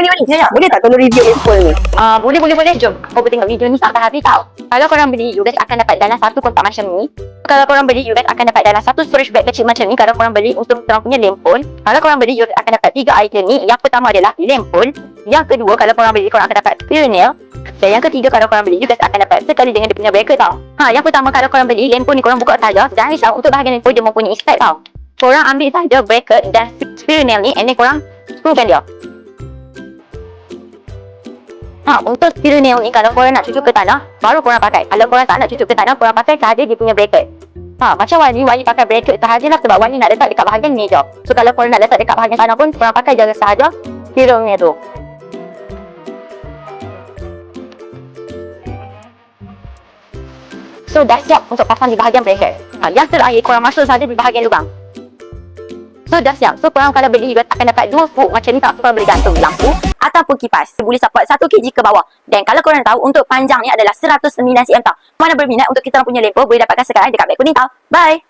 Ni boleh tak tolong review handphone ni? Boleh. Jom. Kau tengok video ni sampai habis tau. Kalau korang beli, you guys akan dapat dalam satu kotak macam ni. Kalau korang beli, you guys akan dapat dalam satu storage bag kecil macam ni. Kalau korang beli untuk korang punya handphone. Kalau korang beli, you guys akan dapat 3 item ni. Yang pertama adalah handphone. Yang kedua, kalau korang beli, korang akan dapat fingernail. Dan yang ketiga, kalau korang beli, you guys akan dapat sekali dengan dia punya bracket tau. Yang pertama, kalau korang beli handphone ni, korang buka saja. Jangan risau, untuk bahagian handphone dia mempunyai step tau. Korang ambil saja bracket dan fingernail ni, and then korang screwkan dia. Untuk fingernail ni, kalau korang nak cucuk ke tanah, baru korang pakai. Kalau korang tak nak cucuk ke tanah, korang pakai sahaja dia punya bracket. Macam Wani pakai bracket sahaja lah, sebab Wani nak letak dekat bahagian ni je. So kalau korang nak letak dekat bahagian tanah pun, korang pakai je sahaja fingernail tu. So dah siap untuk pasang di bahagian bracket. Yang terakhir, korang masuk sahaja di bahagian lubang. So dah siap. So korang kalau beli, you akan dapat 2 hook macam ni tak. So korang boleh gantung lampu ataupun kipas. Boleh support 1 kg ke bawah. Dan kalau korang tahu, untuk panjang ni adalah 109 cm tau. Mana berminat untuk kita punya lampu, boleh dapatkan sekarang dekat beg kuning tau. Bye!